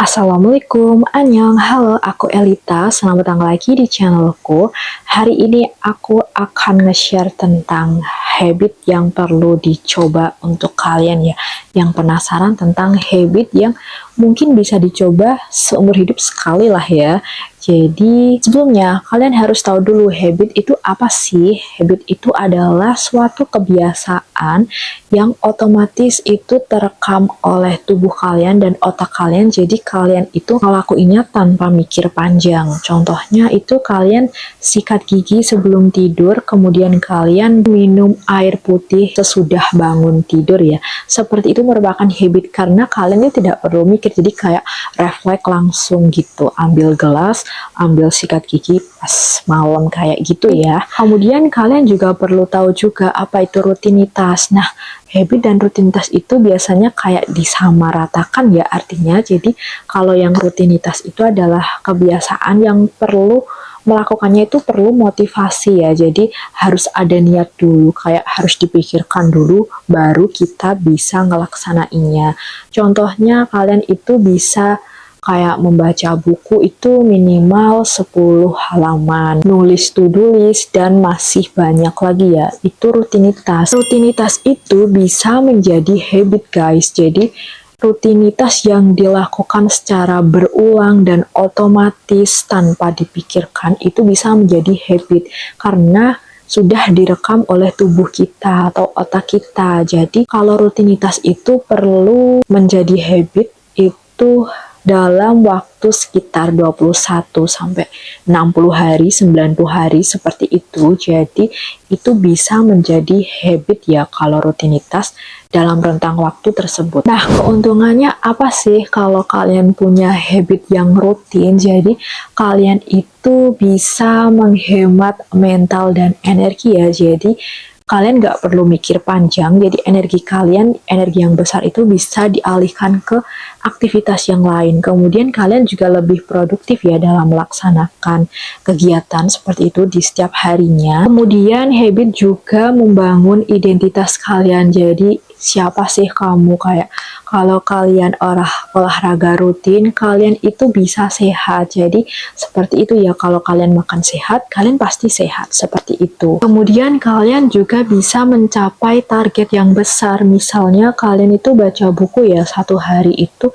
Assalamualaikum, annyeong, halo, aku Elita, selamat datang lagi di channelku. Hari ini aku akan nge-share tentang habit yang perlu dicoba untuk kalian ya, yang penasaran tentang habit yang mungkin bisa dicoba seumur hidup sekali lah ya. Jadi sebelumnya kalian harus tahu dulu habit itu apa sih? Habit itu adalah suatu kebiasaan yang otomatis itu terekam oleh tubuh kalian dan otak kalian, jadi kalian itu ngelakuinnya tanpa mikir panjang. Contohnya itu kalian sikat gigi sebelum tidur, kemudian kalian minum air putih sesudah bangun tidur ya. Seperti itu merupakan habit karena kalian itu tidak perlu mikir, jadi kayak refleks langsung gitu, ambil gelas, ambil sikat gigi pas malam kayak gitu ya. Kemudian kalian juga perlu tahu juga apa itu rutinitas. Nah, habit dan rutinitas itu biasanya kayak disamaratakan ya artinya. Jadi kalau yang rutinitas itu adalah kebiasaan yang perlu melakukannya itu perlu motivasi ya. Jadi harus ada niat dulu, kayak harus dipikirkan dulu baru kita bisa ngelaksanainnya. Contohnya kalian itu bisa kayak membaca buku itu minimal 10 halaman, nulis to-do list, dan masih banyak lagi ya. Itu rutinitas. Rutinitas itu bisa menjadi habit guys. Jadi rutinitas yang dilakukan secara berulang dan otomatis tanpa dipikirkan itu bisa menjadi habit karena sudah direkam oleh tubuh kita atau otak kita. Jadi kalau rutinitas itu perlu menjadi habit itu dalam waktu sekitar 21 sampai 60 hari, 90 hari seperti itu. Jadi itu bisa menjadi habit ya kalau rutinitas dalam rentang waktu tersebut. Nah, keuntungannya apa sih kalau kalian punya habit yang rutin? Jadi kalian itu bisa menghemat mental dan energi ya. Jadi kalian nggak perlu mikir panjang, jadi energi kalian, energi yang besar itu bisa dialihkan ke aktivitas yang lain. Kemudian kalian juga lebih produktif ya dalam melaksanakan kegiatan seperti itu di setiap harinya. Kemudian habit juga membangun identitas kalian, jadi siapa sih kamu, kayak kalau kalian olahraga rutin, kalian itu bisa sehat. Jadi seperti itu ya, kalau kalian makan sehat, kalian pasti sehat, seperti itu. Kemudian kalian juga bisa mencapai target yang besar. Misalnya kalian itu baca buku ya, satu hari itu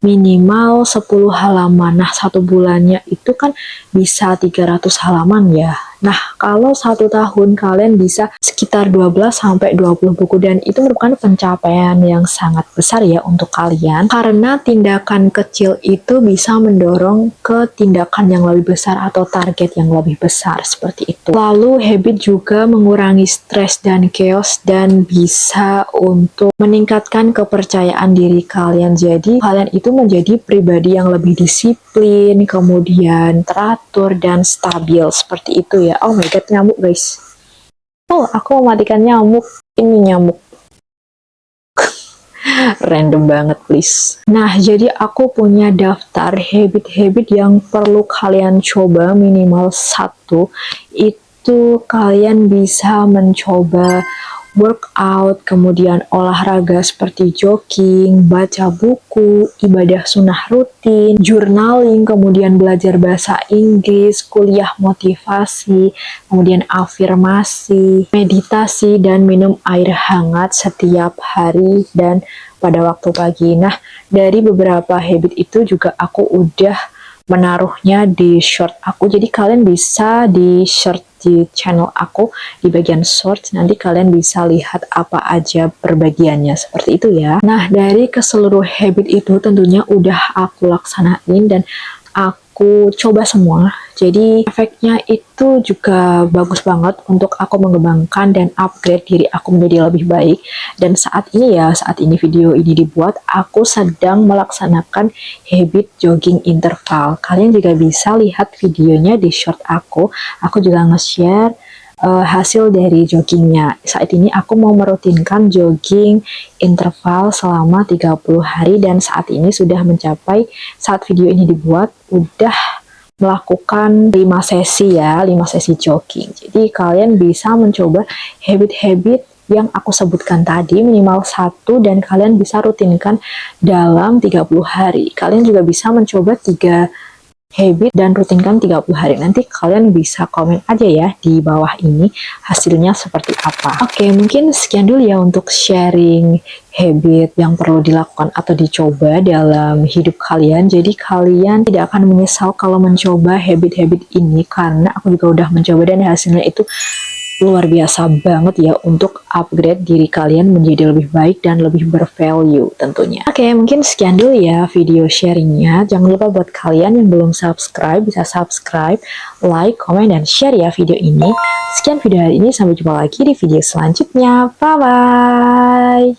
minimal 10 halaman. Nah, satu bulannya itu kan bisa 300 halaman ya. Nah, kalau 1 tahun kalian bisa sekitar 12-20 buku, dan itu merupakan pencapaian yang sangat besar ya untuk kalian, karena tindakan kecil itu bisa mendorong ke tindakan yang lebih besar atau target yang lebih besar, seperti itu. Lalu habit juga mengurangi stres dan chaos dan bisa untuk meningkatkan kepercayaan diri kalian. Jadi kalian itu menjadi pribadi yang lebih disiplin, kemudian teratur dan stabil, seperti itu ya. Oh my god, nyamuk guys. Oh, aku mematikan nyamuk. Ini nyamuk. Random banget please. Nah, jadi aku punya daftar habit-habit yang perlu kalian coba minimal 1. Itu kalian bisa mencoba workout, kemudian olahraga seperti jogging, baca buku, ibadah sunnah rutin, journaling, kemudian belajar bahasa Inggris, kuliah motivasi, kemudian afirmasi, meditasi, dan minum air hangat setiap hari dan pada waktu pagi. Nah, dari beberapa habit itu juga aku udah menaruhnya di short aku, jadi kalian bisa di short di channel aku di bagian short, nanti kalian bisa lihat apa aja perbagiannya, seperti itu ya. Nah, dari keseluruh habit itu tentunya udah aku laksanain dan aku coba semua, jadi efeknya itu juga bagus banget untuk aku mengembangkan dan upgrade diri aku menjadi lebih baik. Dan saat ini video ini dibuat, aku sedang melaksanakan habit jogging interval. Kalian juga bisa lihat videonya di short aku juga nge-share hasil dari joggingnya. Saat ini aku mau merutinkan jogging interval selama 30 hari dan saat ini sudah mencapai, saat video ini dibuat, udah melakukan 5 sesi ya, 5 sesi jogging. Jadi kalian bisa mencoba habit-habit yang aku sebutkan tadi, minimal 1, dan kalian bisa rutinkan dalam 30 hari. Kalian juga bisa mencoba 3 habit dan rutinkan 30 hari. Nanti kalian bisa komen aja ya di bawah ini hasilnya seperti apa. Oke, mungkin sekian dulu ya untuk sharing habit yang perlu dilakukan atau dicoba dalam hidup kalian. Jadi kalian tidak akan menyesal kalau mencoba habit-habit ini, karena aku juga udah mencoba dan hasilnya itu luar biasa banget ya untuk upgrade diri kalian menjadi lebih baik dan lebih bervalue tentunya. Oke, mungkin sekian dulu ya video sharingnya. Jangan lupa buat kalian yang belum subscribe, bisa subscribe, like, comment, dan share ya video ini. Sekian video hari ini, sampai jumpa lagi di video selanjutnya. Bye-bye!